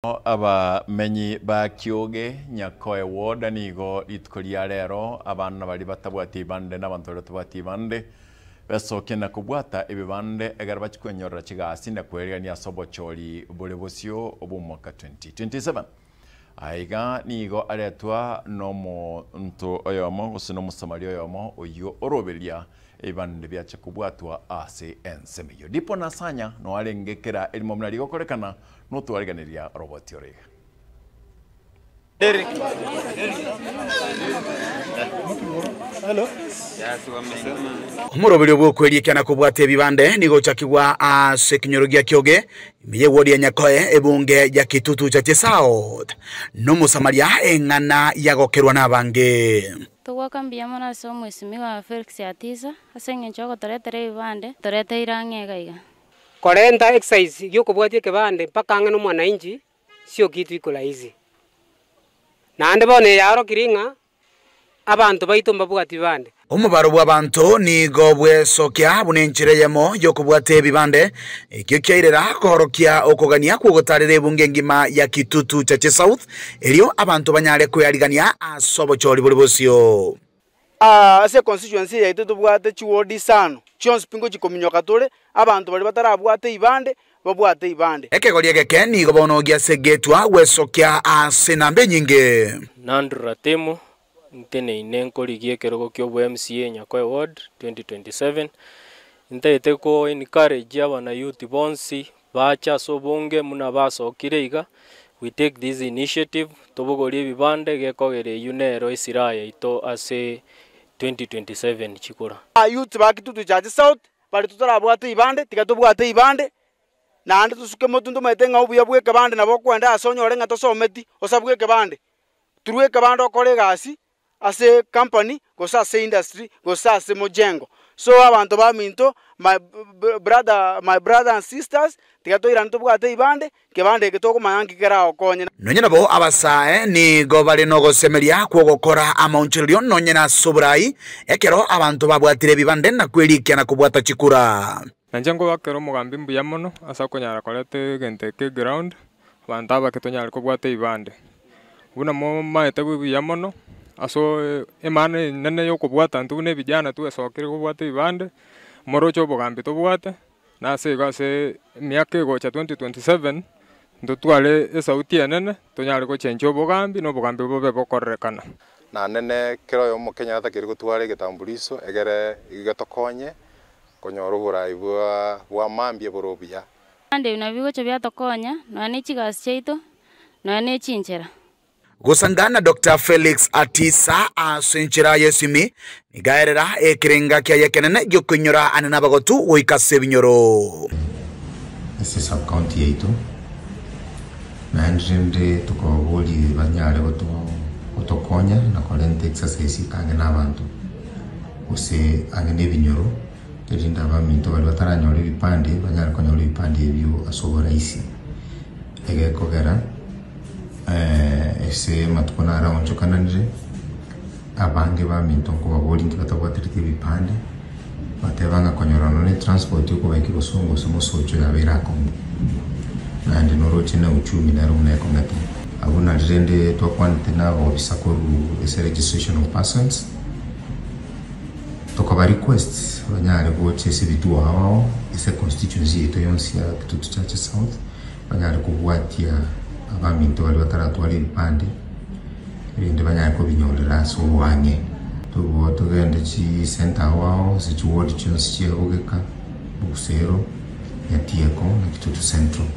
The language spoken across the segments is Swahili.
Abamenyi ba Kyoge Nyakoe Ward nigo itukuria rero abana bari batabwati bande n'abantu batabwati bande besoke na kubwata ebibande egara bakikwenyorera kigasi na kwerania sobochori bule busyo obumwaka 2027 aiga nigo aretwa nomo nto oyomo usino musamari oyomo oyo oroberia ebibande byache kubwatwa ase ensemeyo dipo nasanya no arengekera elimo mnari gokorekana no tuariganiria roboti orega Hello. Omurobiri obw'okweriekana kubwata ebibande nigo chakibwa ase kinyorugia Kyoge imiye wodi ya Nyakoe ebunge ya Kitutu cha South n'omusamaria eng'ana yagokerwa n'abange Tugwakambia mana so mwesimiwa Felix Atiza aseng'encho gotoretere ebibande torete irang'ega iga korenta exercise gyokobwatia kebande mpaka ang'e n'omwananchi sio kitu iko rahisi nande bone yaro kiringa abantu baito mbabwati bibande omubaro bw'abantu nigo bwesokia bunenchire yemo yokobwata ebibande ekyo kyairera korokia okogania kugotarira ebunge ngima ya Kitutu cha South elio abantu banyare kuyarigania asobochori buli bosio Ase constituency yaitu tubwate chiwodi sano chionsi pingo chikominyoka tole abantu bali batarabwate ibande babwate ibande ekegoria geke nigo bonogia segetwa wesokia ase nambe nyinge Nandura Temo ntene inenkorigie kerogo kyo MCA Nyakoe Ward 2027 ntete ko encourage abana youth bonsi bacha sobonge muna basokire iga we take this initiative tobogori bibande gekogere yunero isiraya ito ase 2027 chikura youth ba Kitutu cha South bali tutarabwate ibande tigatubwate ibande nande tusuke motundu maitenga ubuya bweke bande nabo kwenda asonyore nga tosometi osabweke bande turueke bande okore gasi ase company gosa ase industry gosa ase mojengo so abantu ba minto my brother and sisters tigatoire ntubwate ibande kebande getoko manyangikera okonye nonye nabo abasae nigo bali no gosemeria kwogokora amaunchirio nonye na sobrai ekero abantu babwatire bibande na kwerikia na kubwata chikura Nanjango wakero mugambi mbuya mono asa konyara korete gente ke ground abantu abaketonyara kubwata ibande buna mo maete buya mono aso emane nene yokobwata ntune vijana tu esokire kubwata ibande morocho bogambi tobwate na se miaka gocha 2027 ndotwale esauti nene tonyare ko chenjo bogambi no bogambi bobe bokorekana na nene kero yo mukenya atakiri gutware gitambuliso egere igatokonye konyora uburai bwa mambie borobia ande unabigo chabya tokonya no ane chigasi cheito no ane chinchera gusangana Dr. Felix Atiza asenchira yesimi nigaerera ekirenga kya yekenene gyokunyora anana bagotu woikase binyoro ese sub county yetu nanjende tukobuli banyare otokonya na korente exercise kange nabantu use angene binyoro terinda baminto bali bataranyora ibipande banyare konyora ibipande ebyo asobora isi egekogera ese matukona around chokananje abange ba minto ko baboli nkibatabwatirite bipande batebanga konyorano ne transport yuko bakiko songo somosocho yabera ko nandi noroche na uchumi na rumne ko ngati abuna rende to kwante na obisakoru ese registration of persons to ko ba request banyare ko chese bitu hao ese constituency to yonsi ya Kitutu cha South banyare ko bwatia abaminto bali bataratwara ibipande ibindi banyako binyorera so wange tubo tugende chi center wao sichuwodi chonsi chiagogeka busero yatieko na Kitutu Central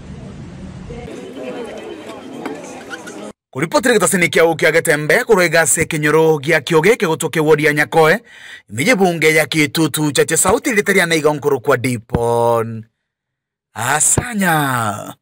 kuripotire gitasinikya ukya getembe kurega se kinyoro gya Kyoge kegotoke wodi ya Nyakoe imiye bunge ya Kitutu cha South litaria na igonkuru kwa dipon asanya